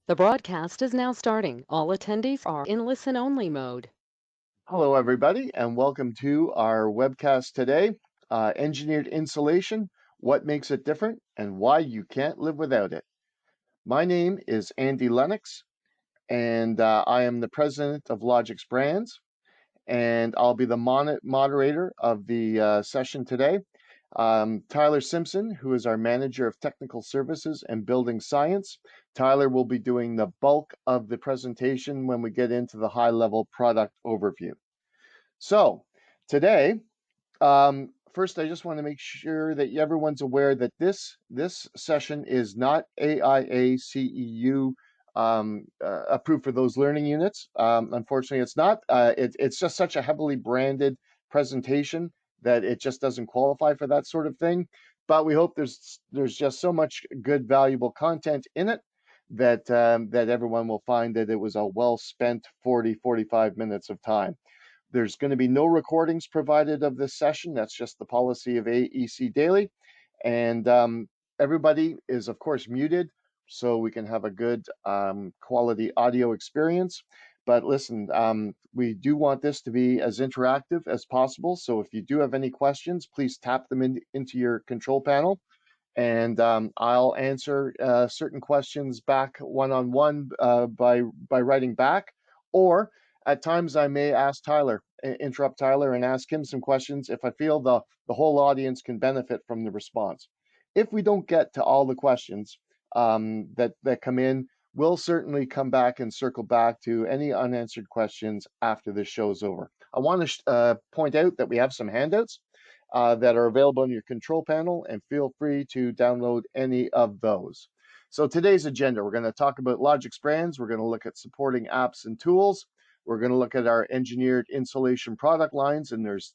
The broadcast is now starting. All attendees are in listen-only mode. Hello, everybody, and welcome to our webcast today. Engineered Insulation, What Makes It Different and Why You Can't Live Without It. My name is Andy Lennox, and I am the president of Logix Brands, and I'll be the moderator of the session today. Tyler Simpson, who is our manager of technical services and building science. Tyler will be doing the bulk of the presentation when we get into the high-level product overview. So today, first, I just want to make sure that everyone's aware that this session is not AIA CEU approved for those learning units. Unfortunately, it's not. It's just such a heavily branded presentation that it just doesn't qualify for that sort of thing. But we hope there's just so much good, valuable content in it that that everyone will find that it was a well spent 45 minutes of time. There's going to be no recordings provided of this session. That's just the policy of AEC Daily. And everybody is, of course, muted so we can have a good quality audio experience. But listen, we do want this to be as interactive as possible. So if you do have any questions, please tap them into your control panel. And I'll answer certain questions back one-on-one by writing back, or at times I may ask Tyler, interrupt Tyler and ask him some questions if I feel the whole audience can benefit from the response. If we don't get to all the questions that come in, we'll certainly come back and circle back to any unanswered questions after this show's over. I want to point out that we have some handouts that are available in your control panel, and feel free to download any of those. So today's agenda, we're going to talk about Logix Brands. We're going to look at supporting apps and tools. We're going to look at our engineered insulation product lines, and there's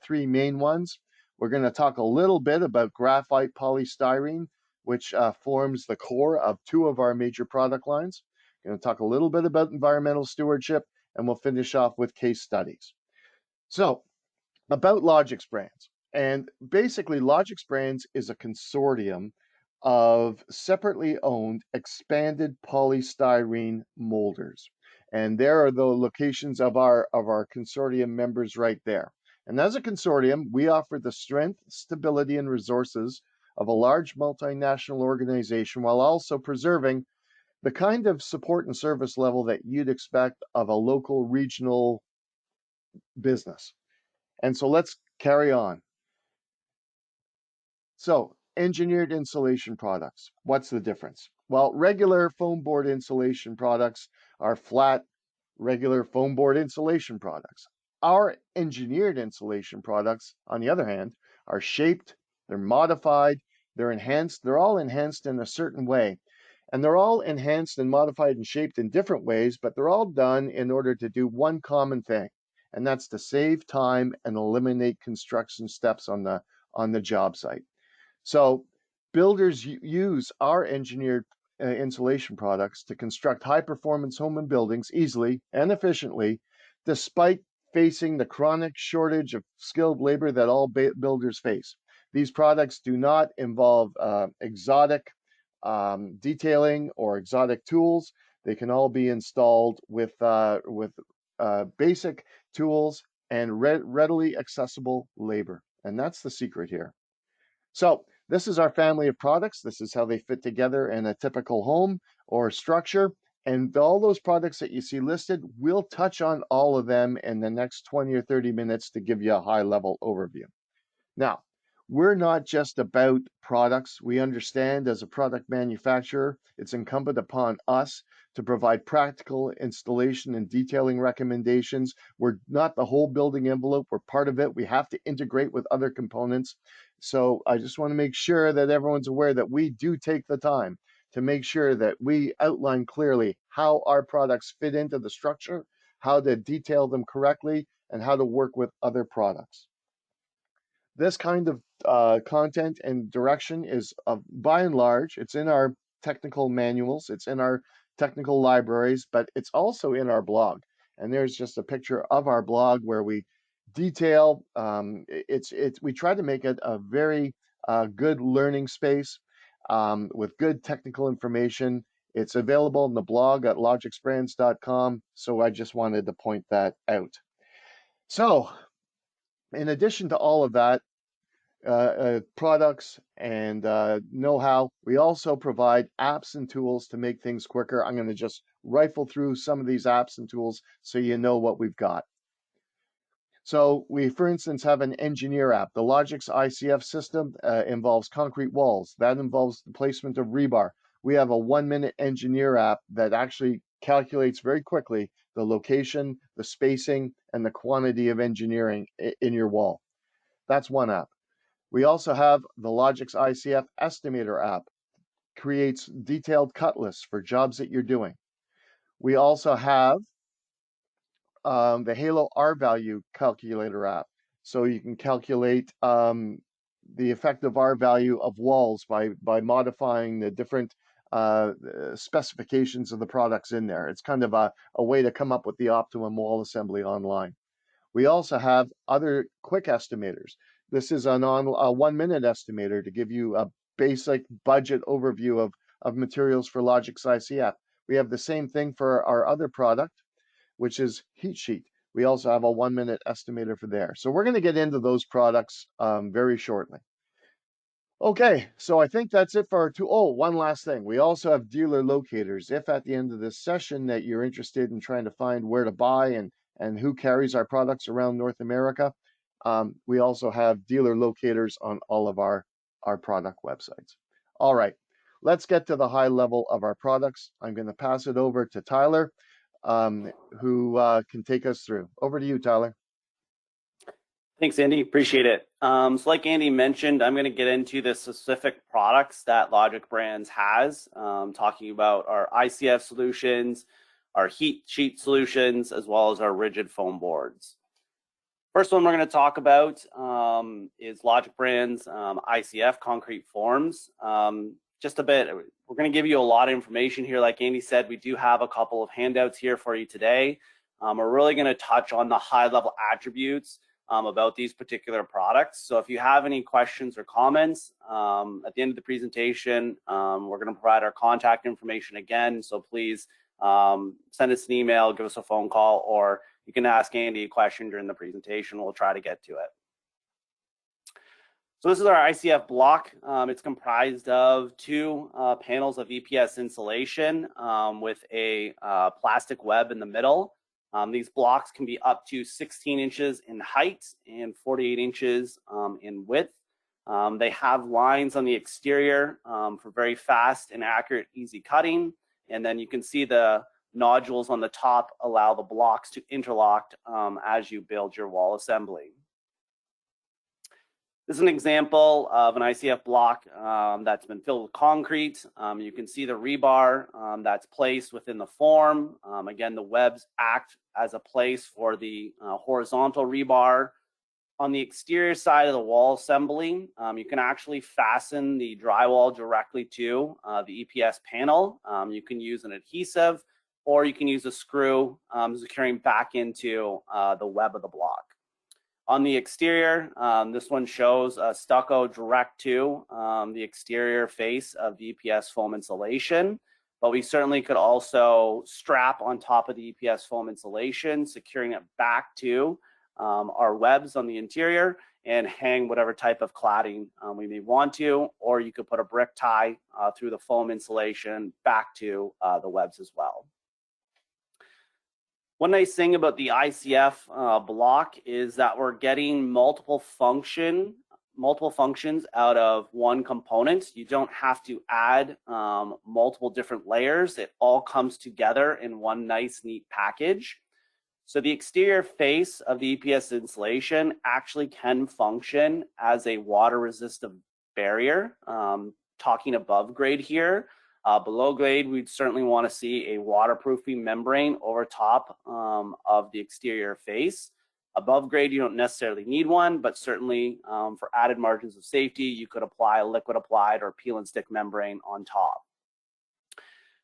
three main ones. We're going to talk a little bit about graphite polystyrene, which forms the core of two of our major product lines. We're going to talk a little bit about environmental stewardship, and we'll finish off with case studies. So, about Logix Brands. And basically, Logix Brands is a consortium of separately owned expanded polystyrene molders. And there are the locations of our consortium members right there. And as a consortium, we offer the strength, stability, and resources of a large multinational organization while also preserving the kind of support and service level that you'd expect of a local regional business. And so let's carry on. So, engineered insulation products. What's the difference? Well, regular foam board insulation products are flat, regular foam board insulation products. Our engineered insulation products, on the other hand, are shaped, they're modified, they're enhanced, they're all enhanced in a certain way. And they're all enhanced and modified and shaped in different ways, but they're all done in order to do one common thing, and that's to save time and eliminate construction steps on the job site. So builders use our engineered insulation products to construct high-performance home and buildings easily and efficiently, despite facing the chronic shortage of skilled labor that all builders face. These products do not involve exotic detailing or exotic tools. They can all be installed with basic tools and readily accessible labor. And that's the secret here. So this is our family of products. This is how they fit together in a typical home or structure. And all those products that you see listed, we'll touch on all of them in the next 20 or 30 minutes to give you a high-level overview. Now, we're not just about products. We understand as a product manufacturer, it's incumbent upon us to provide practical installation and detailing recommendations. We're not the whole building envelope. We're part of it. We have to integrate with other components. So I just want to make sure that everyone's aware that we do take the time to make sure that we outline clearly how our products fit into the structure, how to detail them correctly, and how to work with other products. This kind of content and direction is, by and large, it's in our technical manuals, it's in our technical libraries, but it's also in our blog. And there's just a picture of our blog where we detail. We try to make it a very good learning space with good technical information It's available in the blog at logixbrands.com, so I just wanted to point that out. So, in addition to all of that, products and know-how, we also provide apps and tools to make things quicker. I'm going to just rifle through some of these apps and tools so you know what we've got. So we, for instance, have an engineer app. The Logix ICF system involves concrete walls. That involves the placement of rebar. We have a 1-minute engineer app that actually calculates very quickly the location, the spacing, and the quantity of engineering in your wall. That's one app. We also have the Logix ICF estimator app. Creates detailed cut lists for jobs that you're doing. We also have the Halo R value calculator app. So you can calculate the effective R value of walls by modifying the different specifications of the products in there. It's kind of a way to come up with the optimum wall assembly online. We also have other quick estimators. This is a 1-minute estimator to give you a basic budget overview of materials for Logix ICF. We have the same thing for our other product, which is Heat Sheet. We also have a 1-minute estimator for there. So we're going to get into those products very shortly. Okay, so I think that's it for our two. Oh, one last thing. We also have dealer locators. If at the end of this session that you're interested in trying to find where to buy and who carries our products around North America, we also have dealer locators on all of our product websites. All right, let's get to the high level of our products. I'm going to pass it over to Tyler, who can take us through. Over to you, Tyler. Thanks, Andy. Appreciate it. So like Andy mentioned, I'm going to get into the specific products that Logix Brands has, talking about our ICF solutions, our heat sheet solutions, as well as our rigid foam boards. First one we're going to talk about is Logix Brands ICF concrete forms. Just a bit, we're going to give you a lot of information here. Like Andy said, we do have a couple of handouts here for you today. We're really going to touch on the high-level attributes about these particular products. So if you have any questions or comments at the end of the presentation, we're going to provide our contact information again. So please send us an email, give us a phone call, or you can ask Andy a question during the presentation. We'll try to get to it. So this is our ICF block. It's comprised of two panels of EPS insulation with a plastic web in the middle. These blocks can be up to 16 inches in height and 48 inches in width. They have lines on the exterior for very fast and accurate, easy cutting. And then you can see the nodules on the top allow the blocks to interlock as you build your wall assembly. This is an example of an ICF block that's been filled with concrete. You can see the rebar that's placed within the form. Again, the webs act as a place for the horizontal rebar. On the exterior side of the wall assembly, you can actually fasten the drywall directly to the EPS panel. You can use an adhesive, or you can use a screw securing back into the web of the block. On the exterior, this one shows a stucco direct to the exterior face of the EPS foam insulation, but we certainly could also strap on top of the EPS foam insulation, securing it back to our webs on the interior and hang whatever type of cladding we may want to, or you could put a brick tie through the foam insulation back to the webs as well. One nice thing about the ICF block is that we're getting multiple functions out of one component. You don't have to add multiple different layers. It all comes together in one nice, neat package. So the exterior face of the EPS insulation actually can function as a water-resistant barrier. Talking above grade here. Below grade, we'd certainly want to see a waterproofing membrane over top of the exterior face. Above grade, you don't necessarily need one, but certainly for added margins of safety, you could apply a liquid applied or peel and stick membrane on top.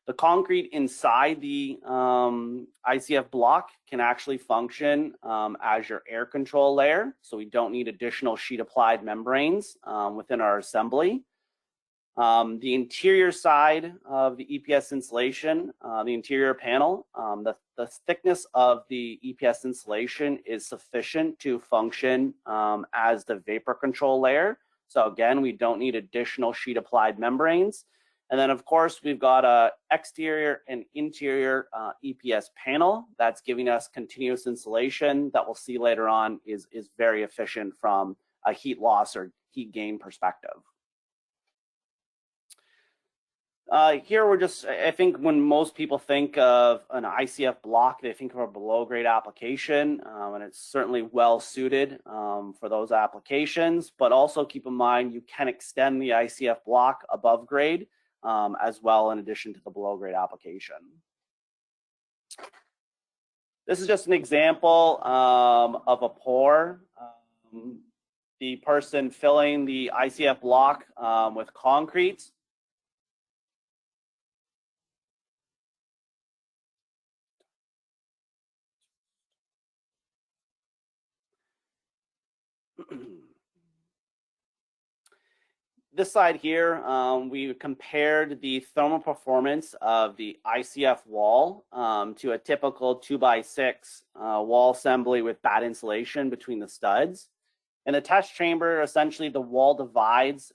The concrete inside the ICF block can actually function as your air control layer, so we don't need additional sheet applied membranes within our assembly. The interior side of the EPS insulation, the interior panel, the thickness of the EPS insulation is sufficient to function as the vapor control layer. So again, we don't need additional sheet applied membranes. And then of course, we've got a exterior and interior EPS panel that's giving us continuous insulation that we'll see later on is very efficient from a heat loss or heat gain perspective. Here we're just, I think when most people think of an ICF block, they think of a below grade application, and it's certainly well suited for those applications, but also keep in mind you can extend the ICF block above grade as well in addition to the below grade application. This is just an example of a pour. The person filling the ICF block with concrete. This side here, we compared the thermal performance of the ICF wall to a typical 2x6 wall assembly with bad insulation between the studs. In the test chamber, essentially the wall divides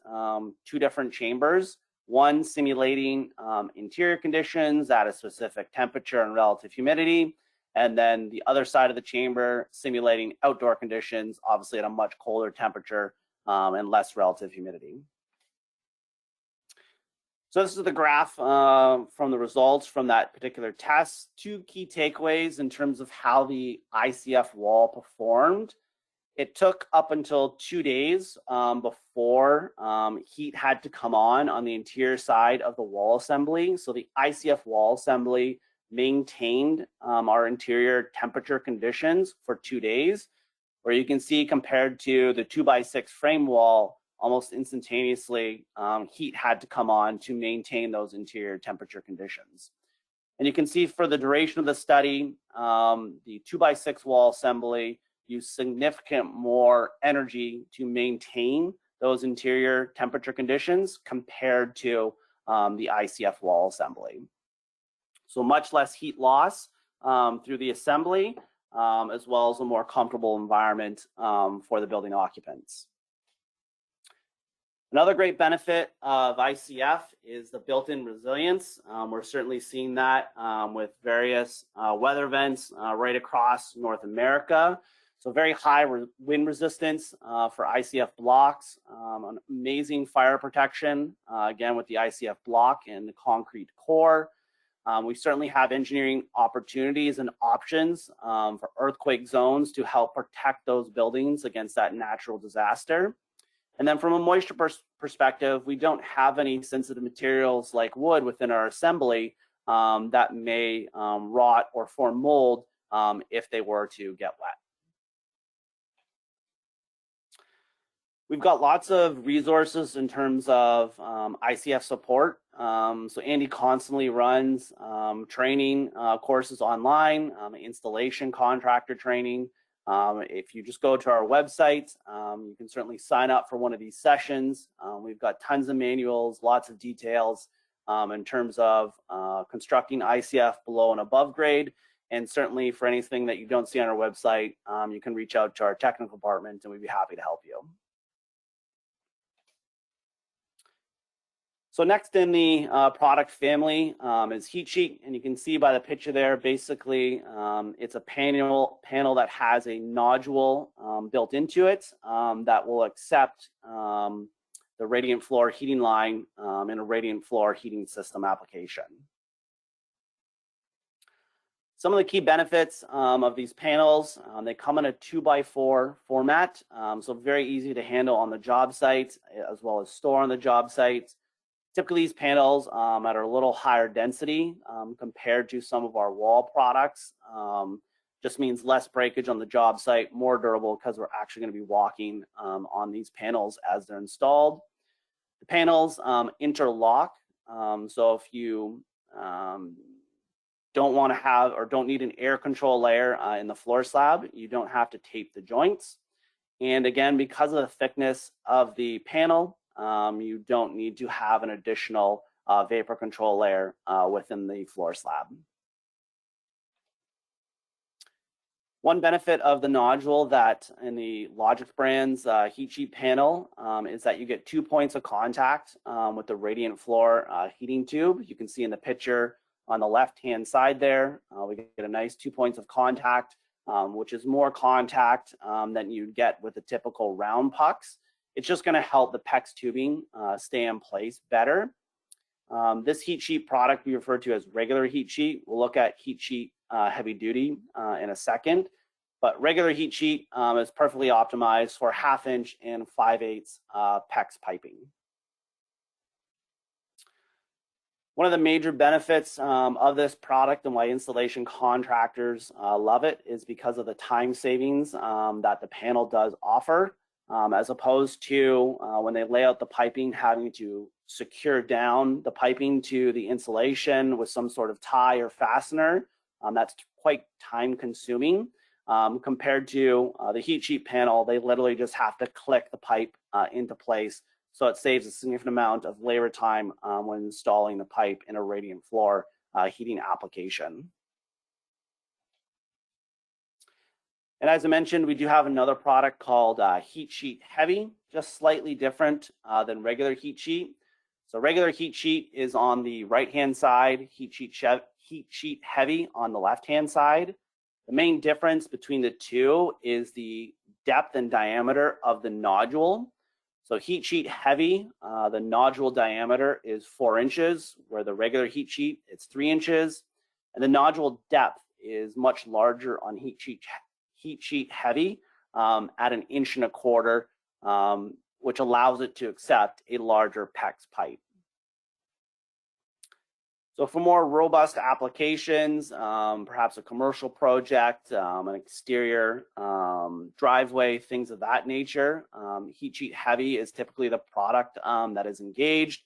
two different chambers, one simulating interior conditions at a specific temperature and relative humidity, and then the other side of the chamber simulating outdoor conditions, obviously at a much colder temperature and less relative humidity. So this is the graph from the results from that particular test. Two key takeaways in terms of how the ICF wall performed. It took up until 2 days before heat had to come on the interior side of the wall assembly. So the ICF wall assembly maintained our interior temperature conditions for 2 days, where you can see compared to the 2x6 frame wall, almost instantaneously, heat had to come on to maintain those interior temperature conditions. And you can see for the duration of the study, the 2x6 wall assembly used significant more energy to maintain those interior temperature conditions compared to the ICF wall assembly. So much less heat loss through the assembly, as well as a more comfortable environment for the building occupants. Another great benefit of ICF is the built-in resilience. We're certainly seeing that with various weather events right across North America. So very high wind resistance for ICF blocks, an amazing fire protection, again with the ICF block and the concrete core. We certainly have engineering opportunities and options for earthquake zones to help protect those buildings against that natural disaster. And then from a moisture perspective, we don't have any sensitive materials like wood within our assembly that may rot or form mold if they were to get wet. We've got lots of resources in terms of ICF support. So Andy constantly runs training courses online, installation contractor training. If you just go to our website, you can certainly sign up for one of these sessions. We've got tons of manuals, lots of details in terms of constructing ICF below and above grade. And certainly for anything that you don't see on our website, you can reach out to our technical department and we'd be happy to help you. So next in the product family is heat sheet, and you can see by the picture there, basically it's a panel that has a nodule built into it that will accept the radiant floor heating line in a radiant floor heating system application. Some of the key benefits of these panels, they come in a 2x4 format, so very easy to handle on the job site as well as store on the job site. Typically, these panels at a little higher density compared to some of our wall products. Just means less breakage on the job site, more durable because we're actually going to be walking on these panels as they're installed. The panels interlock, so if you don't want to have or don't need an air control layer in the floor slab, you don't have to tape the joints. And again, because of the thickness of the panel, you don't need to have an additional vapor control layer within the floor slab. One benefit of the nodule that in the Logix Brand's heat sheet panel is that you get 2 points of contact with the radiant floor heating tube. You can see in the picture on the left-hand side there, we get a nice 2 points of contact, which is more contact than you'd get with the typical round pucks. It's just going to help the PEX tubing stay in place better. This heat sheet product we refer to as regular heat sheet. We'll look at heat sheet heavy duty in a second, but regular heat sheet is perfectly optimized for 1/2 inch and 5/8 PEX piping. One of the major benefits of this product and why installation contractors love it is because of the time savings that the panel does offer, as opposed to when they lay out the piping, having to secure down the piping to the insulation with some sort of tie or fastener. That's quite time consuming. Compared to the heat sheet panel, they literally just have to click the pipe into place. So it saves a significant amount of labor time when installing the pipe in a radiant floor heating application. And as I mentioned, we do have another product called Heat Sheet Heavy, just slightly different than regular heat sheet. So regular heat sheet is on the right-hand side, Heat Sheet Heavy on the left-hand side. The main difference between the two is the depth and diameter of the nodule. So Heat Sheet Heavy, the nodule diameter is 4 inches, where the regular heat sheet, it's 3 inches. And the nodule depth is much larger on Heat Sheet Heavy at 1.25 inches, which allows it to accept a larger PEX pipe. So for more robust applications, perhaps a commercial project, an exterior driveway, things of that nature, Heat Sheet Heavy is typically the product that is engaged.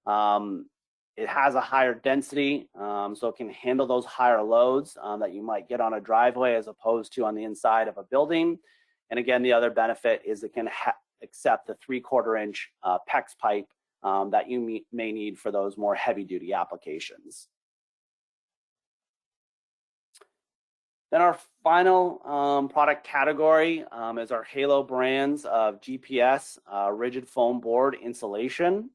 It has a higher density, so it can handle those higher loads that you might get on a driveway as opposed to on the inside of a building. And again, the other benefit is it can accept the 3/4 inch PEX pipe that you may need for those more heavy-duty applications. Then our final product category is our Halo brands of GPS rigid foam board insulation.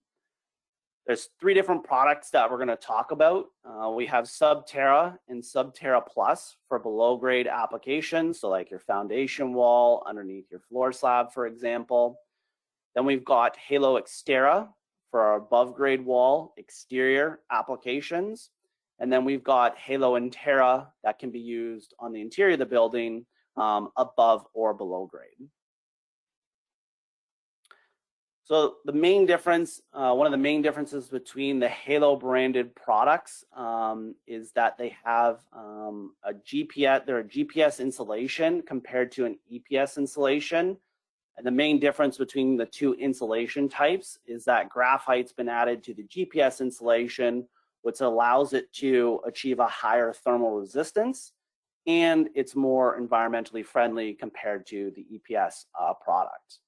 There's 3 different products that we're going to talk about. We have Subterra and Subterra Plus for below grade applications, so like your foundation wall, underneath your floor slab, for example. Then we've got Halo Xterra for our above grade wall exterior applications. And then we've got Halo Interra that can be used on the interior of the building above or below grade. So the main difference, one of the main differences between the Halo branded products is that they have they're a GPS insulation compared to an EPS insulation. And the main difference between the two insulation types is that graphite's been added to the GPS insulation, which allows it to achieve a higher thermal resistance, and it's more environmentally friendly compared to the EPS product.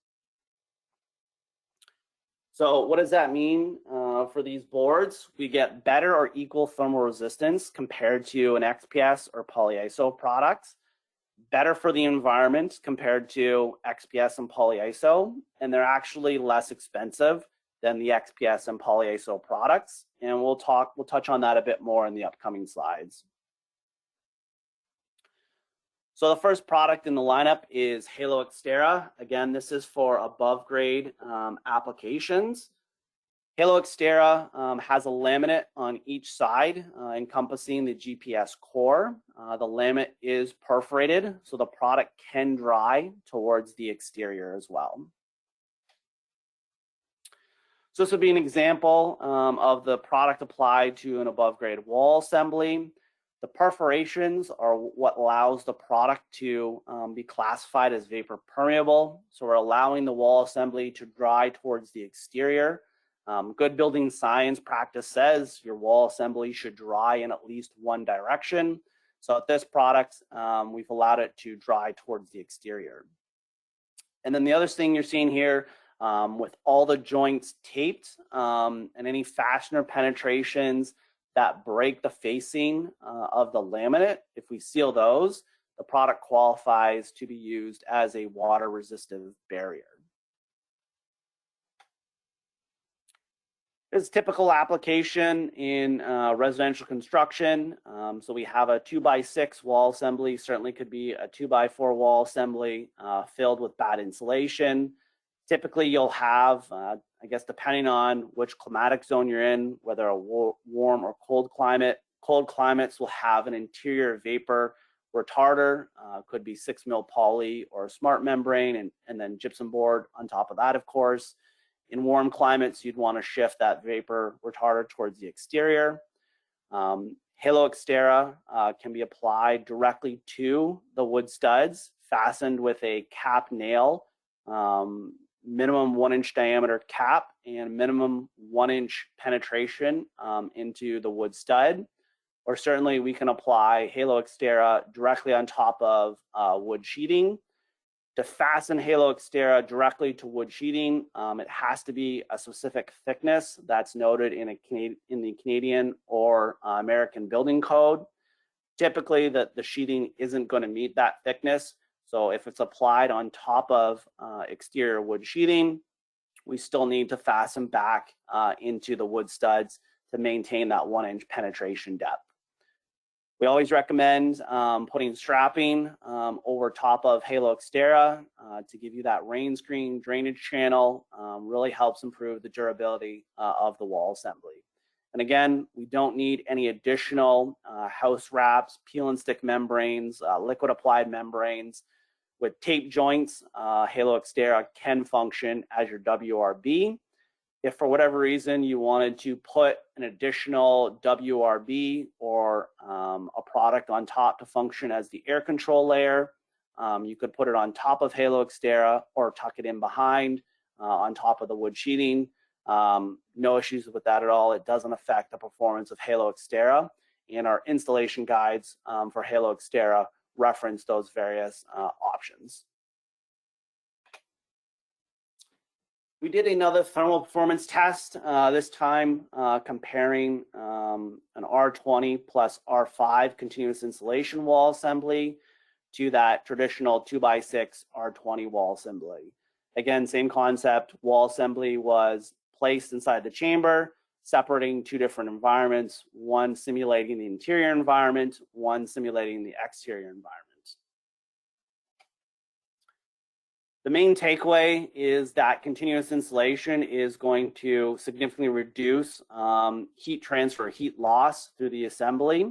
So what does that mean for these boards? We get better or equal thermal resistance compared to an XPS or polyiso product, better for the environment compared to XPS and polyiso, and they're actually less expensive than the XPS and polyiso products. And we'll touch on that a bit more in the upcoming slides. So the first product in the lineup is Halo Xterra. Again, this is for above grade applications. Halo Xterra has a laminate on each side encompassing the GPS core. The laminate is perforated, so the product can dry towards the exterior as well. So this would be an example of the product applied to an above grade wall assembly. The perforations are what allows the product to be classified as vapor permeable. So we're allowing the wall assembly to dry towards the exterior. Good building science practice says your wall assembly should dry in at least one direction. So at this product, we've allowed it to dry towards the exterior. And then the other thing you're seeing here with all the joints taped and any fastener penetrations that break the facing of the laminate. If we seal those, the product qualifies to be used as a water resistive barrier. This typical application in residential construction. So we have a 2x6 wall assembly, certainly could be a 2x4 wall assembly filled with bad insulation. Typically you'll have, I guess depending on which climatic zone you're in, whether a warm or cold climates will have an interior vapor retarder, could be 6 mil poly or a smart membrane, and then gypsum board on top of that, of course. In warm climates, you'd want to shift that vapor retarder towards the exterior. Halo Xterra can be applied directly to the wood studs, fastened with a cap nail, minimum 1-inch diameter cap and minimum 1-inch penetration into the wood stud. Or certainly we can apply Halo Xterra directly on top of wood sheeting. To fasten Halo Xterra directly to wood sheeting, it has to be a specific thickness that's noted in the Canadian or American building code. Typically, the sheeting isn't going to meet that thickness. So if it's applied on top of exterior wood sheeting, we still need to fasten back into the wood studs to maintain that 1-inch penetration depth. We always recommend putting strapping over top of Halo Xterra to give you that rain screen drainage channel. Really helps improve the durability of the wall assembly. And again, we don't need any additional house wraps, peel and stick membranes, liquid applied membranes. With tape joints, Halo Xterra can function as your WRB. If for whatever reason you wanted to put an additional WRB or a product on top to function as the air control layer, you could put it on top of Halo Xterra or tuck it in behind on top of the wood sheeting. No issues with that at all. It doesn't affect the performance of Halo Xterra, and our installation guides for Halo Xterra reference those various options. We did another thermal performance test, this time comparing an R20 plus R5 continuous insulation wall assembly to that traditional 2x6 R20 wall assembly. Again, same concept. Wall assembly was placed inside the chamber, separating two different environments, one simulating the interior environment, one simulating the exterior environment. The main takeaway is that continuous insulation is going to significantly reduce heat transfer, heat loss through the assembly.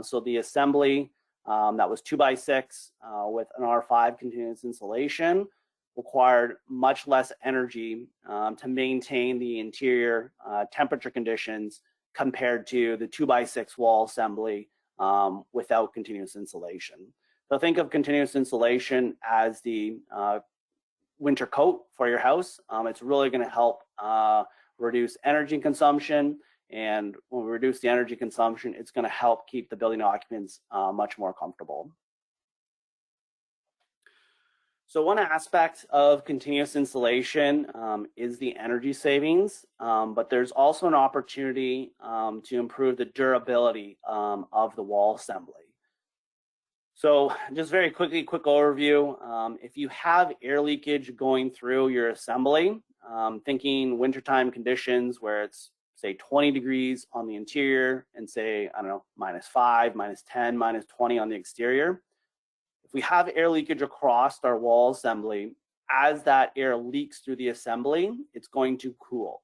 So the assembly that was 2x6 with an R5 continuous insulation required much less energy to maintain the interior temperature conditions compared to the 2x6 wall assembly without continuous insulation. So think of continuous insulation as the winter coat for your house. It's really going to help reduce energy consumption, and when we reduce the energy consumption, it's going to help keep the building occupants much more comfortable. So one aspect of continuous insulation is the energy savings, but there's also an opportunity to improve the durability of the wall assembly. So just very quickly, quick overview. If you have air leakage going through your assembly, thinking wintertime conditions where it's say 20 degrees on the interior and say, I don't know, -5, -10, -20 on the exterior. If we have air leakage across our wall assembly, as that air leaks through the assembly, it's going to cool.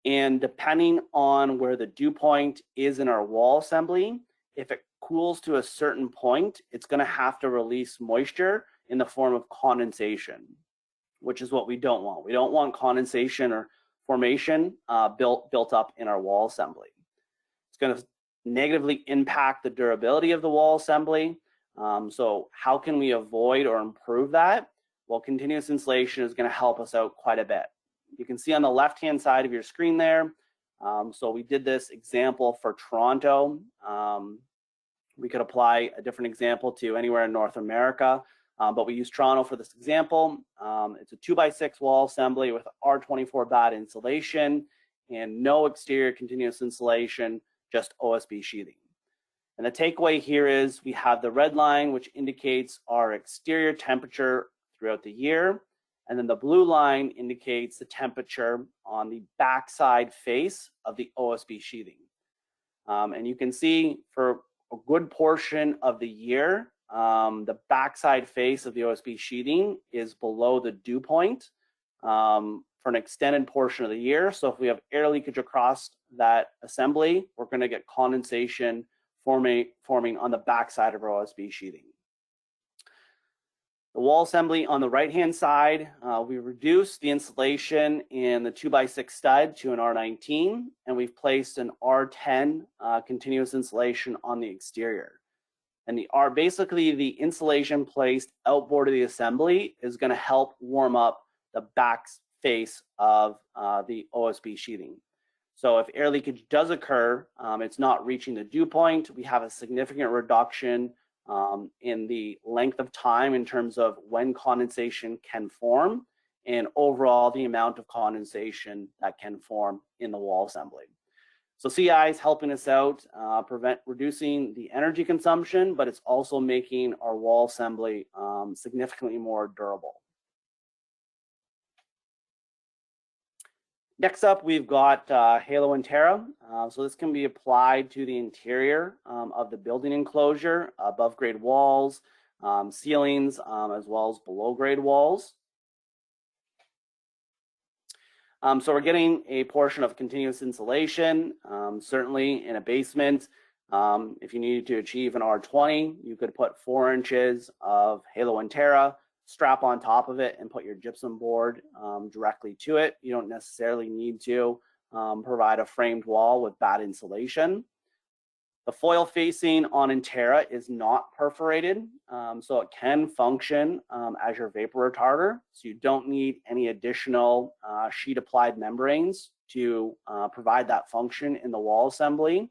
And depending on where the dew point is in our wall assembly, if it cools to a certain point, it's going to have to release moisture in the form of condensation, which is what we don't want. We don't want condensation or formation built up in our wall assembly. It's going to negatively impact the durability of the wall assembly. So how can we avoid or improve that? Well, continuous insulation is going to help us out quite a bit. You can see on the left-hand side of your screen there. So we did this example for Toronto. We could apply a different example to anywhere in North America. but we use Toronto for this example. It's a 2x6 wall assembly with R24 batt insulation and no exterior continuous insulation, just OSB sheathing. And the takeaway here is we have the red line, which indicates our exterior temperature throughout the year. And then the blue line indicates the temperature on the backside face of the OSB sheathing. And you can see for a good portion of the year, the backside face of the OSB sheathing is below the dew point for an extended portion of the year. So if we have air leakage across that assembly, we're going to get condensation forming on the backside of our OSB sheathing. The wall assembly on the right-hand side, we reduced the insulation in the 2x6 stud to an R19, and we've placed an R10 continuous insulation on the exterior. And basically the insulation placed outboard of the assembly is going to help warm up the back face of the OSB sheathing. So if air leakage does occur, it's not reaching the dew point, we have a significant reduction in the length of time in terms of when condensation can form and overall the amount of condensation that can form in the wall assembly. So CI is helping us out, reducing the energy consumption, but it's also making our wall assembly significantly more durable. Next up, we've got Halo and Terra. So this can be applied to the interior of the building enclosure, above grade walls, ceilings, as well as below grade walls. So we're getting a portion of continuous insulation, certainly in a basement. If you needed to achieve an R20, you could put 4 inches of Halo and Terra, strap on top of it and put your gypsum board directly to it. You don't necessarily need to provide a framed wall with batt insulation. The foil facing on Intera is not perforated, so it can function as your vapor retarder. So you don't need any additional sheet applied membranes to provide that function in the wall assembly.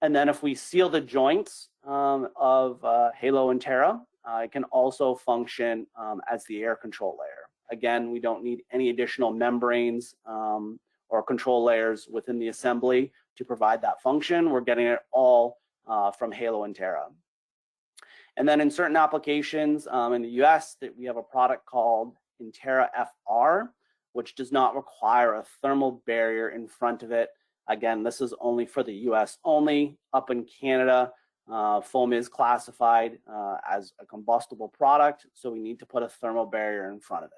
And then if we seal the joints of Halo and Terra, it can also function as the air control layer. Again, we don't need any additional membranes or control layers within the assembly to provide that function. We're getting it all from Halo and Terra. And then in certain applications in the US, we have a product called Intera FR, which does not require a thermal barrier in front of it. Again, this is only for the US only. Up in Canada, foam is classified as a combustible product, so we need to put a thermal barrier in front of it.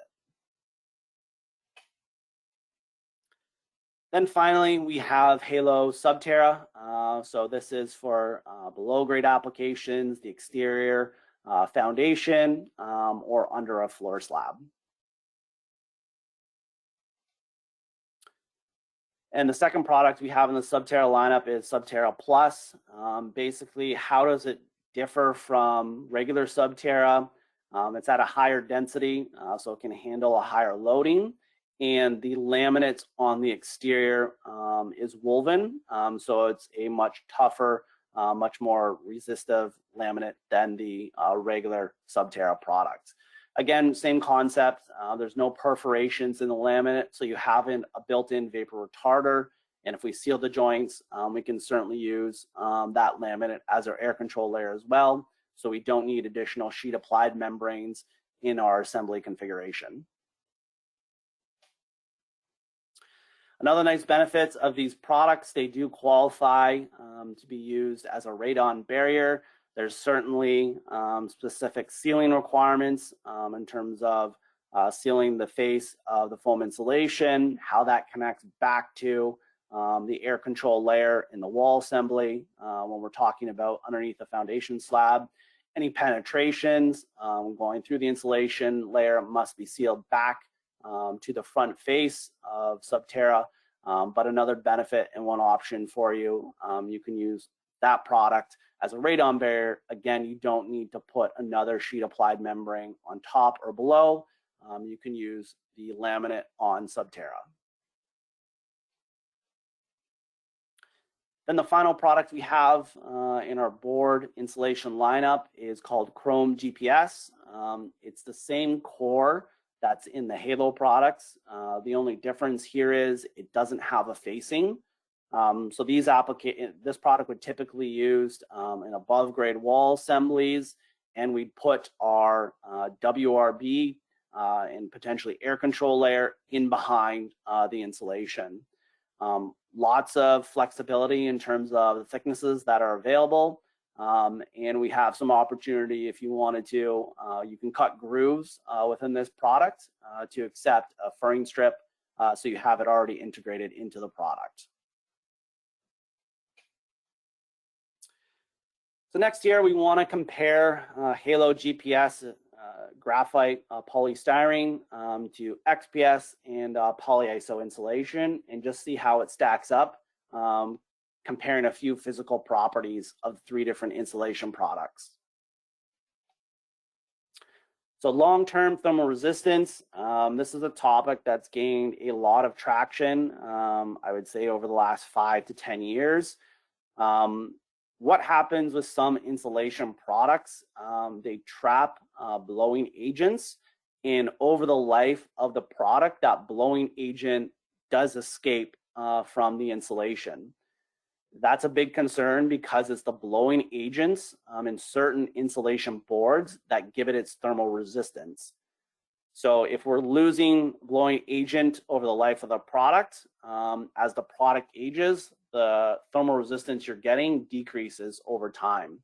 Then finally, we have Halo Subterra. So this is for below grade applications, the exterior foundation, or under a floor slab. And the second product we have in the Subterra lineup is Subterra Plus. Basically, how does it differ from regular Subterra? It's at a higher density, so it can handle a higher loading. And the laminate on the exterior is woven, so it's a much tougher, much more resistive laminate than the regular Subterra product. Again, same concept. There's no perforations in the laminate, so you have a built-in vapor retarder. And if we seal the joints, we can certainly use that laminate as our air control layer as well. So we don't need additional sheet applied membranes in our assembly configuration. Another nice benefit of these products, they do qualify to be used as a radon barrier. There's certainly specific sealing requirements in terms of sealing the face of the foam insulation, how that connects back to the air control layer in the wall assembly when we're talking about underneath the foundation slab. Any penetrations going through the insulation layer must be sealed back to the front face of Subterra, but another benefit and one option for you, you can use that product as a radon barrier. Again, you don't need to put another sheet applied membrane on top or below. You can use the laminate on Subterra. Then the final product we have in our board insulation lineup is called Chrome GPS. It's the same core that's in the Halo products. The only difference here is it doesn't have a facing. So this product would typically used in above grade wall assemblies, and we'd put our WRB and potentially air control layer in behind the insulation. Lots of flexibility in terms of the thicknesses that are available. And we have some opportunity if you wanted to, you can cut grooves within this product to accept a furring strip, so you have it already integrated into the product. So next here we want to compare Halo GPS graphite polystyrene to XPS and polyiso insulation, and just see how it stacks up, comparing a few physical properties of 3 different insulation products. So long-term thermal resistance, this is a topic that's gained a lot of traction, I would say over the last 5 to 10 years. What happens with some insulation products? They trap blowing agents, and over the life of the product, that blowing agent does escape from the insulation. That's a big concern because it's the blowing agents in certain insulation boards that give it its thermal resistance. So if we're losing blowing agent over the life of the product, as the product ages, the thermal resistance you're getting decreases over time.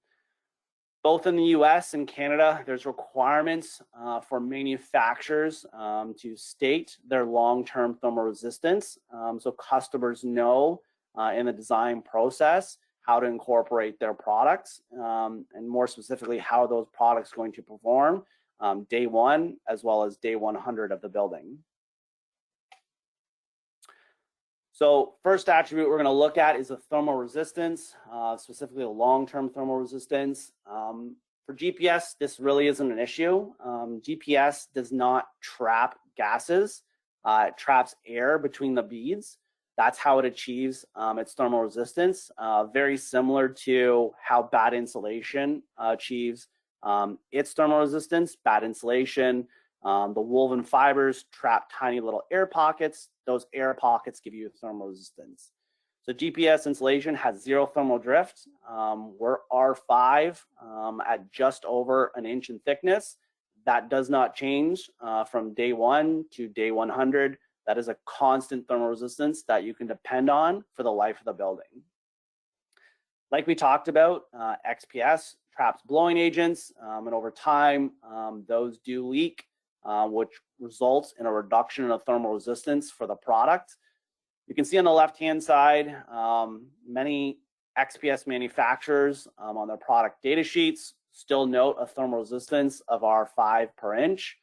Both in the US and Canada, there's requirements for manufacturers to state their long-term thermal resistance, so customers know in the design process how to incorporate their products, and more specifically how those products are going to perform day 1 as well as day 100 of the building. So first attribute we're going to look at is the thermal resistance, specifically a long-term thermal resistance. For GPS, this really isn't an issue. GPS does not trap gases. It traps air between the beads. That's how it achieves its thermal resistance, very similar to how bad insulation achieves its thermal resistance. Bad insulation, the woven fibers trap tiny little air pockets. Those air pockets give you thermal resistance. So GPS insulation has 0 thermal drift. We're R5 at just over an inch in thickness. That does not change from day 1 to day 100. That is a constant thermal resistance that you can depend on for the life of the building. Like we talked about, XPS traps blowing agents, and over time, those do leak, which results in a reduction in the thermal resistance for the product. You can see on the left-hand side, many XPS manufacturers on their product data sheets still note a thermal resistance of R5 per inch.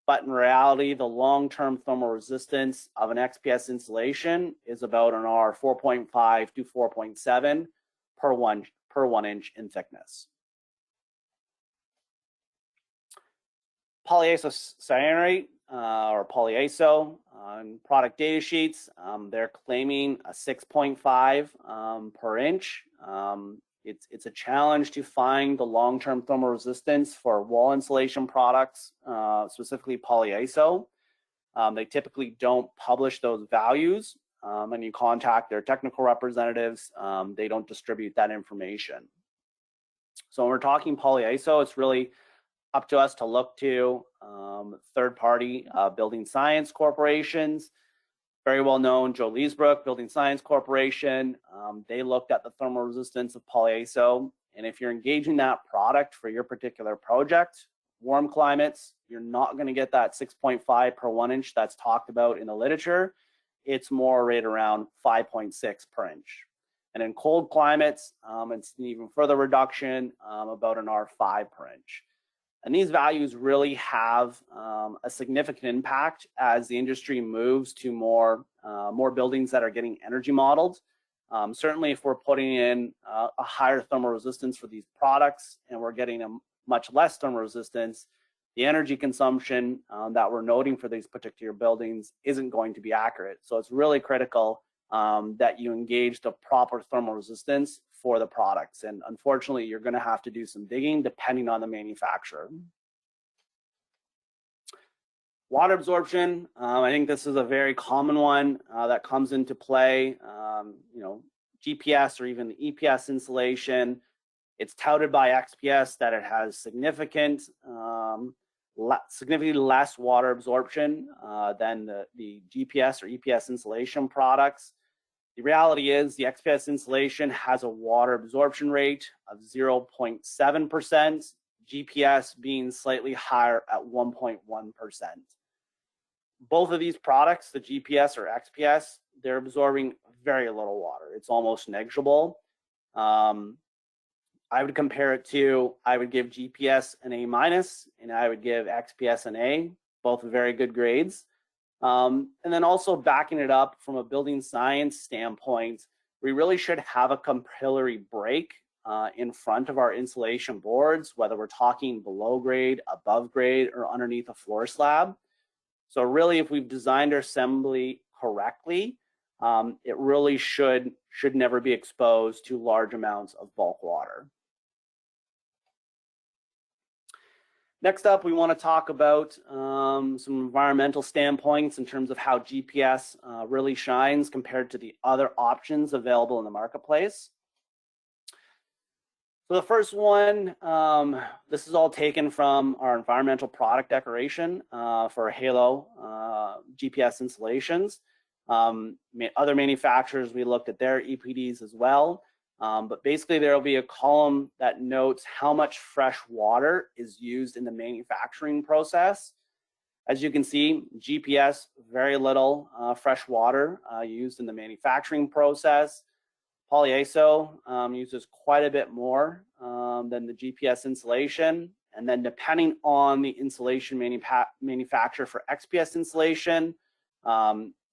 But in reality, the long-term thermal resistance of an XPS insulation is about an R 4.5 to 4.7 per 1 inch in thickness. Polyisocyanurate or polyiso on product data sheets, they're claiming a 6.5 per inch. It's a challenge to find the long-term thermal resistance for wall insulation products, specifically polyiso. They typically don't publish those values, and you contact their technical representatives, they don't distribute that information. So when we're talking polyiso, it's really up to us to look to third-party building science corporations. Very well known, Joe Leesbrook, Building Science Corporation. They looked at the thermal resistance of polyiso, and if you're engaging that product for your particular project, warm climates, you're not going to get that 6.5 per 1 inch that's talked about in the literature. It's more right around 5.6 per inch. And in cold climates, it's an even further reduction, about an R5 per inch. And these values really have a significant impact as the industry moves to more buildings that are getting energy modeled. Certainly if we're putting in a higher thermal resistance for these products and we're getting a much less thermal resistance, the energy consumption that we're noting for these particular buildings isn't going to be accurate. So it's really critical that you engage the proper thermal resistance for the products. And unfortunately, you're going to have to do some digging depending on the manufacturer. Water absorption, I think this is a very common one that comes into play. GPS or even the EPS insulation. It's touted by XPS that it has significantly less water absorption than the GPS or EPS insulation products. The reality is the XPS insulation has a water absorption rate of 0.7%, GPS being slightly higher at 1.1%. Both of these products, the GPS or XPS, they're absorbing very little water. It's almost negligible. I would compare it to, I would give GPS an A-, and I would give XPS an A, both very good grades. And then also backing it up from a building science standpoint, we really should have a capillary break in front of our insulation boards, whether we're talking below grade, above grade, or underneath a floor slab. So really, if we've designed our assembly correctly, it really should never be exposed to large amounts of bulk water. Next up, we want to talk about some environmental standpoints in terms of how GPS really shines compared to the other options available in the marketplace. So the first one, this is all taken from our environmental product declaration for Halo GPS installations. Other manufacturers, we looked at their EPDs as well. But basically there will be a column that notes how much fresh water is used in the manufacturing process. As you can see, GPS, very little fresh water used in the manufacturing process. POLYISO uses quite a bit more than the GPS insulation. And then depending on the insulation manufacturer for XPS insulation,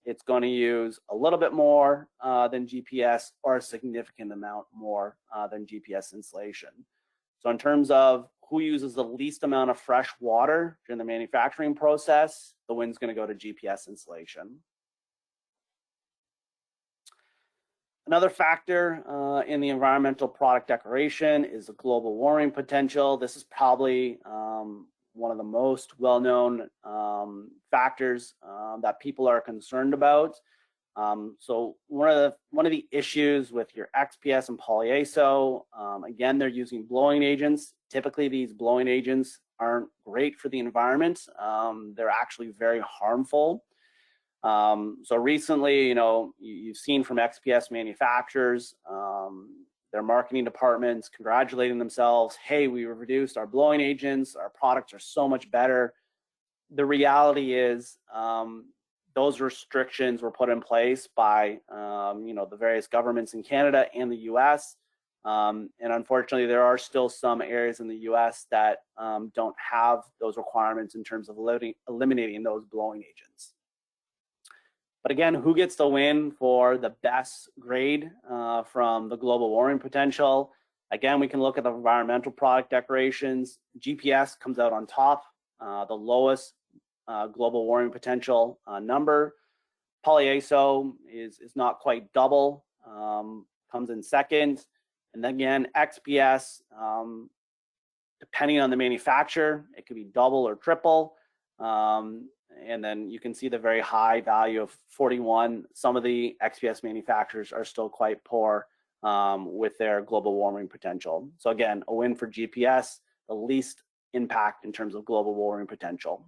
it's going to use a little bit more than GPS or a significant amount more than GPS insulation. So in terms of who uses the least amount of fresh water during the manufacturing process, the win's going to go to GPS insulation. Another factor in the environmental product declaration is the global warming potential. This is probably one of the most well-known factors that people are concerned about. So one of the issues with your XPS and POLYISO, again, they're using blowing agents. Typically, these blowing agents aren't great for the environment. They're actually very harmful. So recently, you've seen from XPS manufacturers, their marketing departments congratulating themselves, hey, we reduced our blowing agents, our products are so much better. The reality is those restrictions were put in place by the various governments in Canada and the US. And unfortunately, there are still some areas in the US that don't have those requirements in terms of eliminating those blowing agents. But again, who gets the win for the best grade from the global warming potential? Again, we can look at the environmental product declarations. GPS comes out on top, the lowest global warming potential number. POLYISO is not quite double, comes in second. And then again, XPS, depending on the manufacturer, it could be double or triple. And then you can see the very high value of 41. Some of the XPS manufacturers are still quite poor with their global warming potential. So again, a win for GPS, the least impact in terms of global warming potential.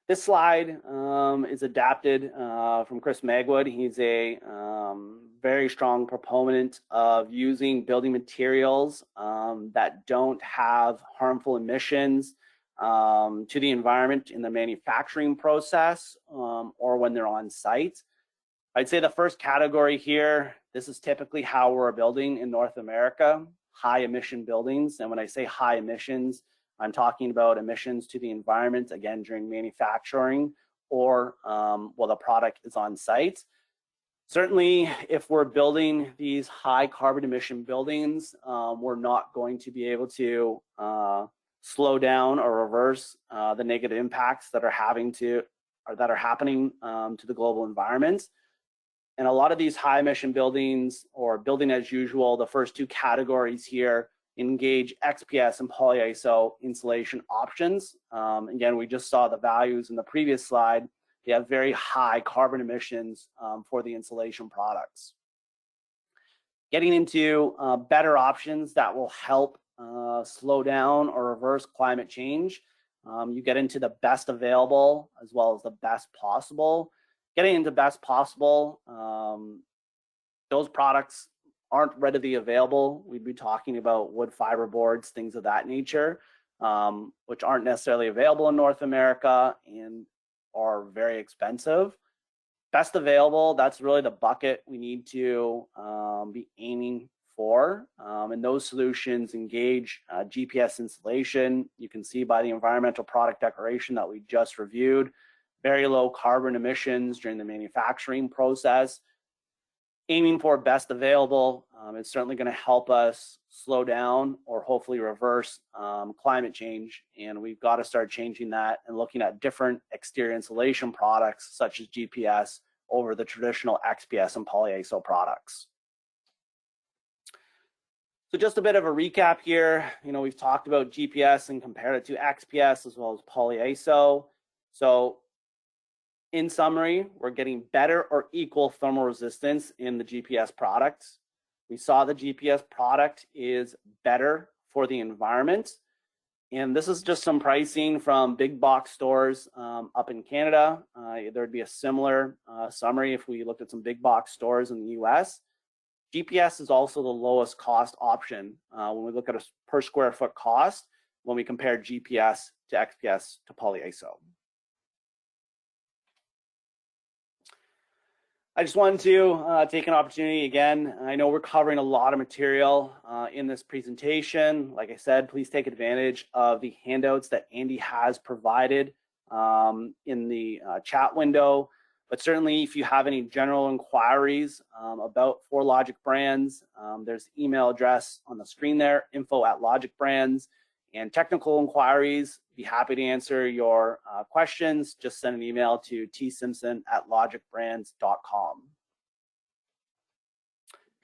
This slide is adapted from Chris Magwood. He's a very strong proponent of using building materials that don't have harmful emissions to the environment in the manufacturing process or when they're on site. I'd say the first category here, this is typically how we're building in North America, high emission buildings. And when I say high emissions, I'm talking about emissions to the environment, again, during manufacturing or while the product is on site. Certainly, if we're building these high carbon emission buildings, we're not going to be able to slow down or reverse the negative impacts that are happening to the global environment. And a lot of these high emission buildings or building as usual, the first two categories here engage XPS and polyiso insulation options. Again, we just saw the values in the previous slide. They have very high carbon emissions for the insulation products. Getting into better options that will help slow down or reverse climate change. You get into the best available as well as the best possible. Getting into best possible, those products aren't readily available. We'd be talking about wood fiber boards, things of that nature, which aren't necessarily available in North America and are very expensive. Best available, that's really the bucket we need to be aiming for. And those solutions engage GPS insulation. You can see by the environmental product declaration that we just reviewed, very low carbon emissions during the manufacturing process. Aiming for best available is certainly going to help us slow down or hopefully reverse climate change. And we've got to start changing that and looking at different exterior insulation products such as GPS over the traditional XPS and polyiso products. So just a bit of a recap here. We've talked about GPS and compared it to XPS as well as polyiso. So in summary, we're getting better or equal thermal resistance in the GPS products. We saw the GPS product is better for the environment. And this is just some pricing from big box stores up in Canada. There'd be a similar summary if we looked at some big box stores in the US. GPS is also the lowest cost option when we look at a per square foot cost when we compare GPS to XPS to polyiso. I just wanted to take an opportunity again. I know we're covering a lot of material in this presentation. Like I said, please take advantage of the handouts that Andy has provided in the chat window. But certainly, if you have any general inquiries about for Logix Brands, there's the email address on the screen there, info@Logix Brands. And technical inquiries, be happy to answer your questions. Just send an email to tsimpson@logixbrands.com.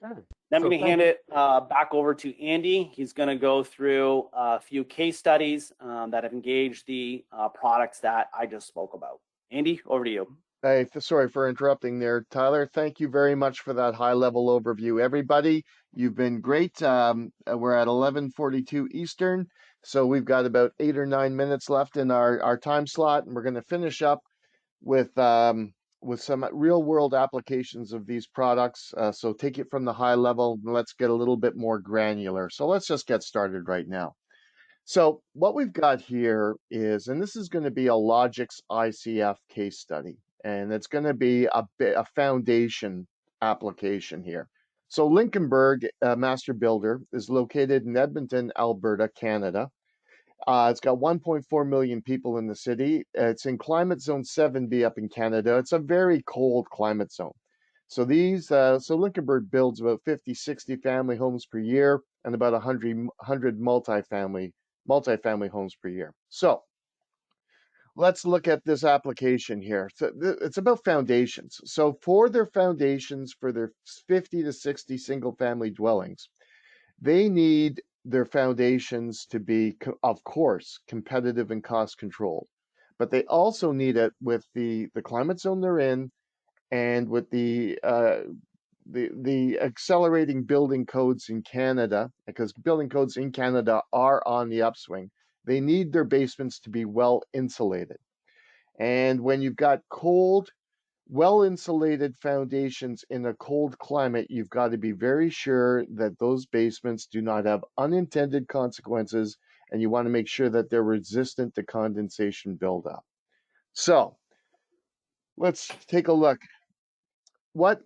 Then I'm going to hand it back over to Andy. He's going to go through a few case studies that have engaged the products that I just spoke about. Andy, over to you. Hey, sorry for interrupting there, Tyler. Thank you very much for that high-level overview. Everybody, you've been great. We're at 11:42 Eastern, so we've got about 8 or 9 minutes left in our time slot, and we're going to finish up with some real-world applications of these products. So take it from the high level, and let's get a little bit more granular. So let's just get started right now. So what we've got here is, and this is going to be a Logix ICF case study, and it's going to be a foundation application here. So Lincolnburg Master Builder is located in Edmonton, Alberta, Canada. It's got 1.4 million people in the city. It's in climate zone 7B up in Canada. It's a very cold climate zone. So so Lincolnburg builds about 50, 60 family homes per year and about 100 multifamily homes per year. So let's look at this application here. So it's about foundations. So for their foundations, for their 50 to 60 single family dwellings, they need their foundations to be, of course, competitive and cost controlled. But they also need it with the climate zone they're in and with the accelerating building codes in Canada, because building codes in Canada are on the upswing. They need their basements to be well insulated. And when you've got cold, well insulated foundations in a cold climate, you've got to be very sure that those basements do not have unintended consequences, and you want to make sure that they're resistant to condensation buildup. So let's take a look. What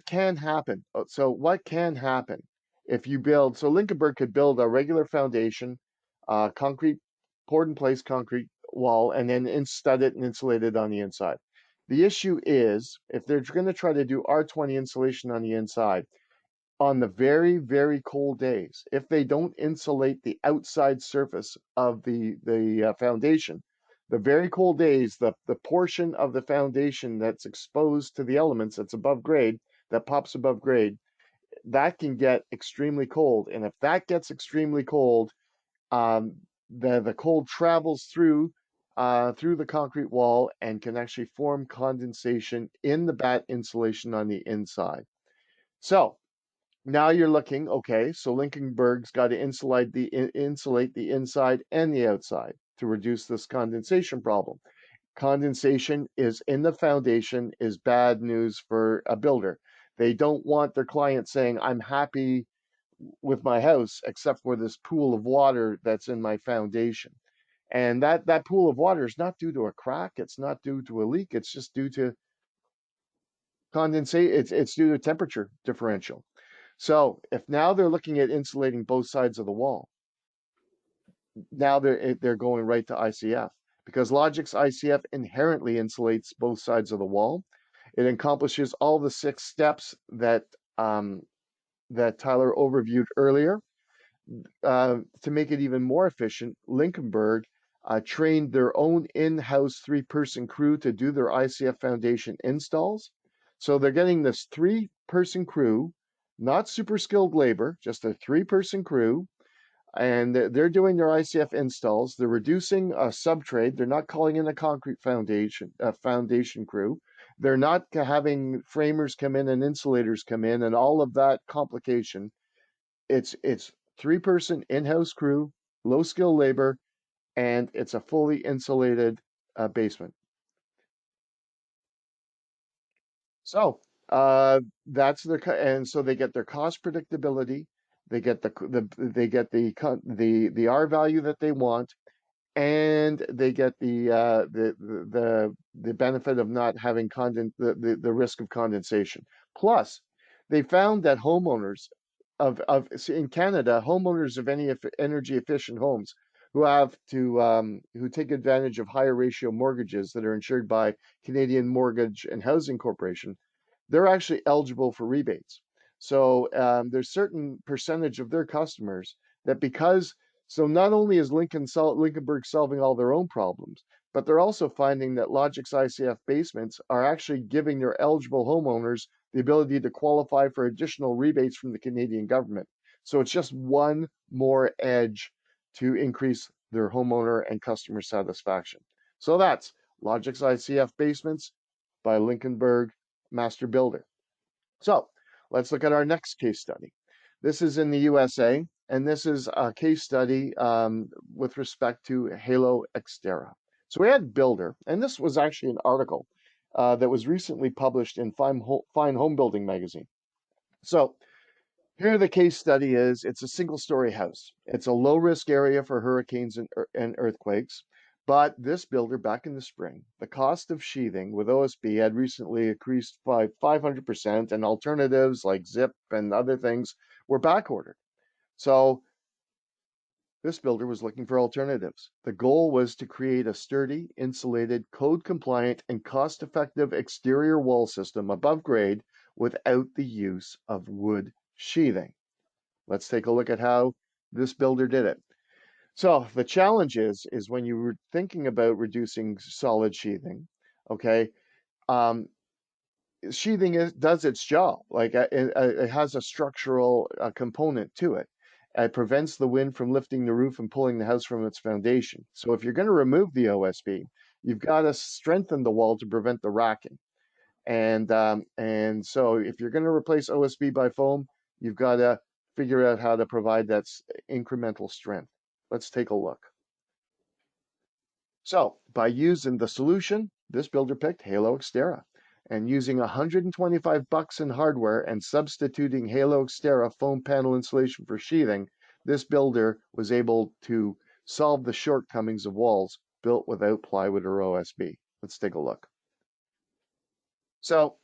can happen? So what can happen if you build? So Lincolnburg could build a regular foundation, concrete, poured in place concrete wall, and then stud it and insulate it on the inside. The issue is if they're going to try to do R20 insulation on the inside, on the very, very cold days, if they don't insulate the outside surface of the foundation, the very cold days, the portion of the foundation that's exposed to the elements that's above grade that pops above grade, that can get extremely cold. And if that gets extremely cold, um, the cold travels through the concrete wall and can actually form condensation in the batt insulation on the inside. So now you're looking, okay, so Lincolnberg's got to insulate the inside and the outside to reduce this condensation problem. Condensation is in the foundation is bad news for a builder. They don't want their client saying, I'm happy with my house except for this pool of water that's in my foundation. And that pool of water is not due to a crack, it's not due to a leak, it's just due to condensate, it's due to temperature differential. So if now they're looking at insulating both sides of the wall, now they're going right to ICF because Logix ICF inherently insulates both sides of the wall. It accomplishes all the 6 steps that that Tyler overviewed earlier. To make it even more efficient, Lincolnberg trained their own in-house 3-person crew to do their ICF foundation installs. So they're getting this 3-person crew, not super skilled labor, just a 3-person crew, and they're doing their ICF installs. They're reducing a subtrade. They're not calling in a concrete foundation crew. They're not having framers come in and insulators come in and all of that complication. It's 3-person in-house crew, low skill labor, and it's a fully insulated basement. So that's and so they get their cost predictability, they get the R value that they want, and they get the benefit of not having the risk of condensation. Plus, they found that homeowners in Canada, homeowners of any energy efficient homes who take advantage of higher ratio mortgages that are insured by Canadian Mortgage and Housing Corporation, they're actually eligible for rebates. So there's certain percentage of their customers that so not only is Lincolnberg solving all their own problems, but they're also finding that Logix ICF basements are actually giving their eligible homeowners the ability to qualify for additional rebates from the Canadian government. So it's just one more edge to increase their homeowner and customer satisfaction. So that's Logix ICF basements by Lincolnberg Master Builder. So let's look at our next case study. This is in the USA, and this is a case study with respect to Halo Xterra. So we had Builder, and this was actually an article that was recently published in Fine Home Building magazine. So here the case study is, it's a single-story house. It's a low-risk area for hurricanes and earthquakes. But this builder, back in the spring, the cost of sheathing with OSB had recently increased by 500%, and alternatives like Zip and other things were backordered. So this builder was looking for alternatives. The goal was to create a sturdy, insulated, code-compliant, and cost-effective exterior wall system above grade without the use of wood sheathing. Let's take a look at how this builder did it. So the challenge is when you were thinking about reducing solid sheathing, okay, sheathing does its job. Like it has a structural component to it. It prevents the wind from lifting the roof and pulling the house from its foundation. So if you're going to remove the OSB, you've got to strengthen the wall to prevent the racking. And so if you're going to replace OSB by foam, you've got to figure out how to provide that incremental strength. Let's take a look. So by using the solution, this builder picked Halo Xterra, and using $125 in hardware and substituting Halo Xterra foam panel insulation for sheathing, this builder was able to solve the shortcomings of walls built without plywood or OSB. Let's take a look. So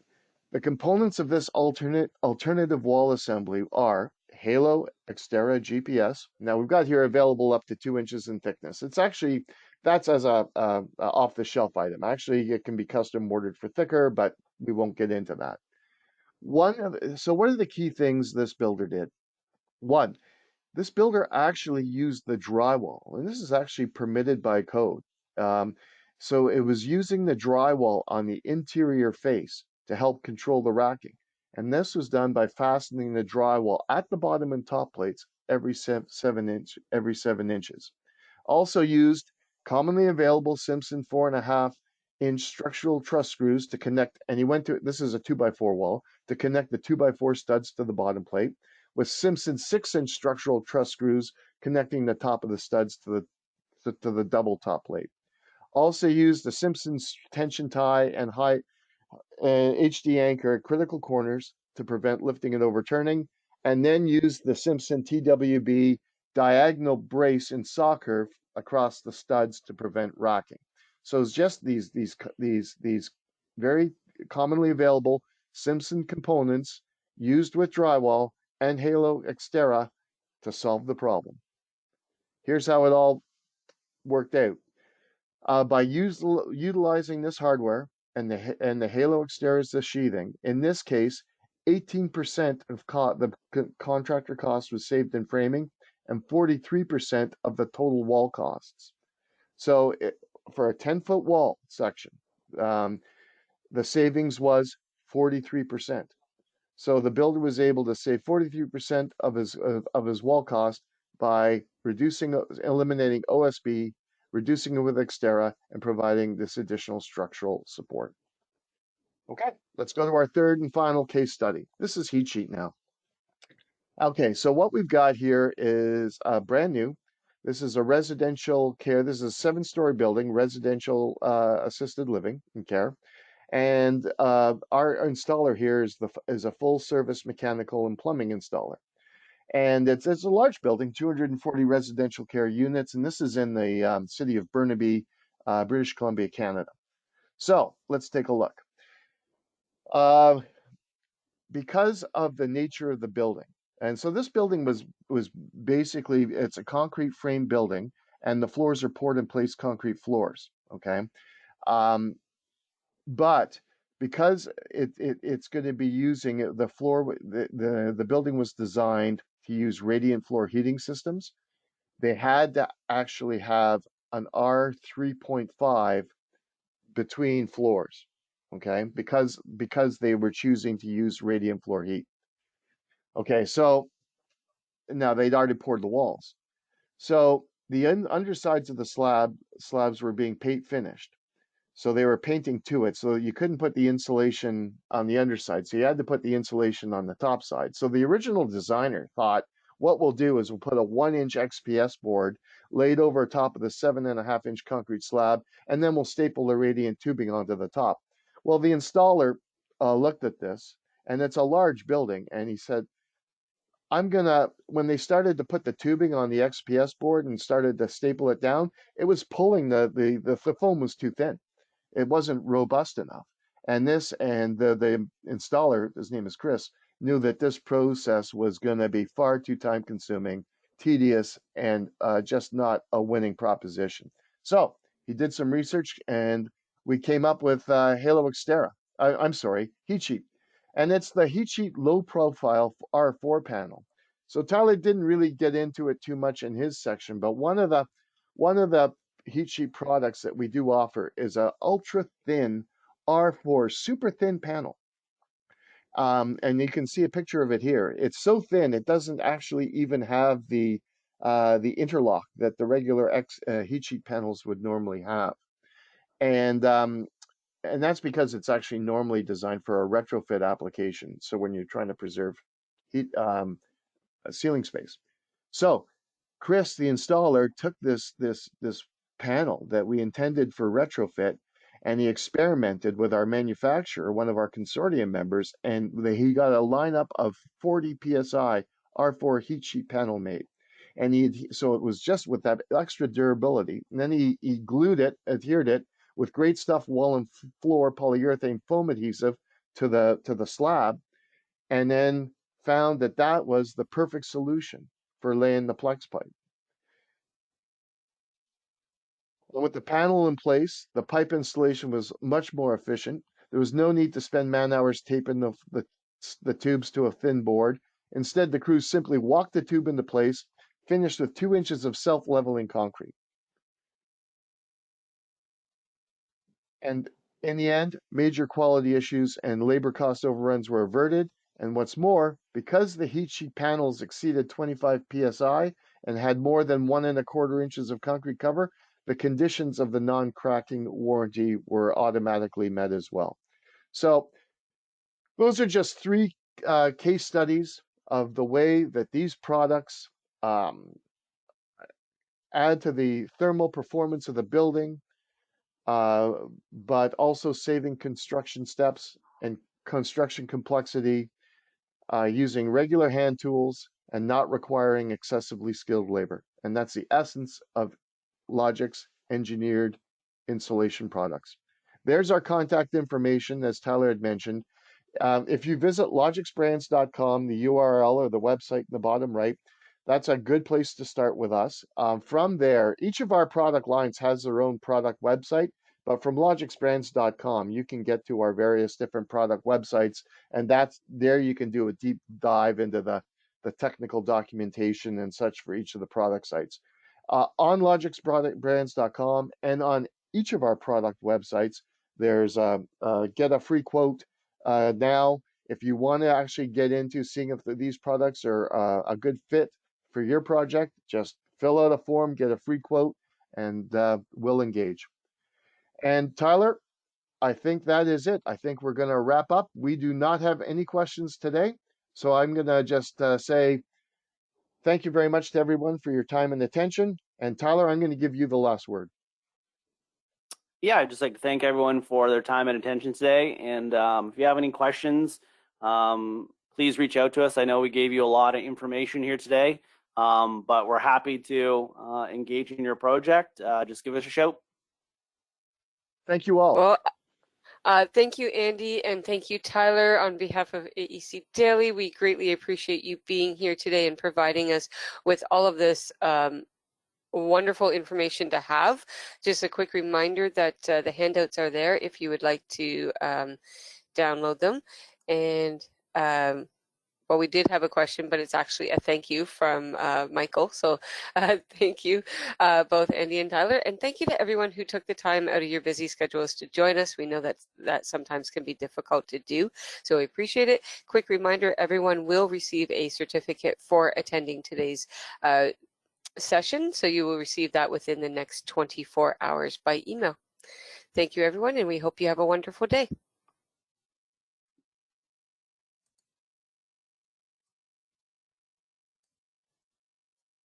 the components of this alternative wall assembly are Halo Xterra GPS. Now we've got here available up to 2 inches in thickness. It's actually, that's as a off-the-shelf item. Actually, it can be custom ordered for thicker, but we won't get into that. So what are the key things this builder did? One, this builder actually used the drywall, and this is actually permitted by code. So it was using the drywall on the interior face to help control the racking. And this was done by fastening the drywall at the bottom and top plates every 7 inches. Also used commonly available Simpson 4.5-inch structural truss screws to connect, and he went to, this is a 2x4 wall, to connect the 2x4 studs to the bottom plate, with Simpson 6-inch structural truss screws connecting the top of the studs to the double top plate. Also used the Simpson's tension tie and high HD anchor at critical corners to prevent lifting and overturning, and then use the Simpson TWB diagonal brace in saw curve across the studs to prevent racking. So it's just these very commonly available Simpson components used with drywall and Halo Xterra to solve the problem. Here's how it all worked out. By utilizing this hardware and the Halo Xterra as the sheathing, in this case, 18% of the contractor cost was saved in framing and 43% of the total wall costs. So for a 10-foot wall section, the savings was 43%. So the builder was able to save 43% of his wall cost by eliminating OSB, reducing it with Xterra, and providing this additional structural support. Okay, let's go to our third and final case study. This is heat sheet now. Okay, so what we've got here is brand new. This is a residential care. This is a 7-story building, residential assisted living and care. And our installer here is a full service mechanical and plumbing installer. And it's a large building, 240 residential care units, and this is in the city of Burnaby, British Columbia, Canada. So let's take a look. Because of the nature of the building, and so this building was basically, it's a concrete frame building, and the floors are poured in place concrete floors. Okay, but because it's going to be using the floor, the building was designed to use radiant floor heating systems. They had to actually have an R3.5 between floors, okay, because they were choosing to use radiant floor heat. Okay, so now they'd already poured the walls. So the undersides of the slabs were being paint finished. So they were painting to it. So you couldn't put the insulation on the underside. So you had to put the insulation on the top side. So the original designer thought, what we'll do is we'll put a 1-inch XPS board laid over top of the 7.5-inch concrete slab, and then we'll staple the radiant tubing onto the top. Well, the installer looked at this, and it's a large building, and he said, when they started to put the tubing on the XPS board and started to staple it down, it was pulling the foam was too thin. It wasn't robust enough. And the installer, his name is Chris, knew that this process was going to be far too time consuming, tedious, and just not a winning proposition. So he did some research, and we came up with Halo Xterra. I'm sorry, heat sheet. And it's the heat sheet low profile R4 panel. So Tyler didn't really get into it too much in his section, but one of the heat sheet products that we do offer is a ultra thin R4 super thin panel. And you can see a picture of it here. It's so thin it doesn't actually even have the interlock that the regular heat sheet panels would normally have. And that's because it's actually normally designed for a retrofit application. So when you're trying to preserve heat ceiling space. So Chris, the installer, took this panel that we intended for retrofit, and he experimented with our manufacturer, one of our consortium members, and he got a lineup of 40 psi R4 heat sheet panel made. And so it was just with that extra durability. And then he adhered it with great stuff wall and floor polyurethane foam adhesive to the slab, and then found that was the perfect solution for laying the Plex pipe. With the panel in place, the pipe installation was much more efficient. There was no need to spend man-hours taping the tubes to a thin board. Instead, the crews simply walked the tube into place, finished with 2 inches of self-leveling concrete. And in the end, major quality issues and labor cost overruns were averted, And what's more, because the heat sheet panels exceeded 25 psi and had more than 1¼ inches of concrete cover, the conditions of the non-cracking warranty were automatically met as well. So those are just three case studies of the way that these products add to the thermal performance of the building, but also saving construction steps and construction complexity using regular hand tools and not requiring excessively skilled labor. And that's the essence of Logix engineered insulation products. There's our contact information, as Tyler had mentioned. If you visit logixbrands.com, the URL or the website in the bottom right, that's a good place to start with us. From there, each of our product lines has their own product website, but from logixbrands.com, you can get to our various different product websites, and that's there you can do a deep dive into the technical documentation and such for each of the product sites. On logixbrands.com and on each of our product websites, there's get a free quote now. If you want to actually get into seeing if these products are a good fit for your project, just fill out a form, get a free quote, and we'll engage. And Tyler, I think that is it. I think we're going to wrap up. We do not have any questions today, so I'm going to just say thank you very much to everyone for your time and attention. And Tyler, I'm going to give you the last word. Yeah, I'd just like to thank everyone for their time and attention today. And if you have any questions, please reach out to us. I know we gave you a lot of information here today, but we're happy to engage in your project. Just give us a shout. Thank you all. Well, thank you, Andy, and thank you, Tyler, on behalf of AEC Daily. We greatly appreciate you being here today and providing us with all of this wonderful information to have. Just a quick reminder that the handouts are there if you would like to download them. And well, we did have a question, but it's actually a thank you from Michael. So thank you, both Andy and Tyler. And thank you to everyone who took the time out of your busy schedules to join us. We know that sometimes can be difficult to do, so we appreciate it. Quick reminder, everyone will receive a certificate for attending today's session. So you will receive that within the next 24 hours by email. Thank you, everyone, and we hope you have a wonderful day.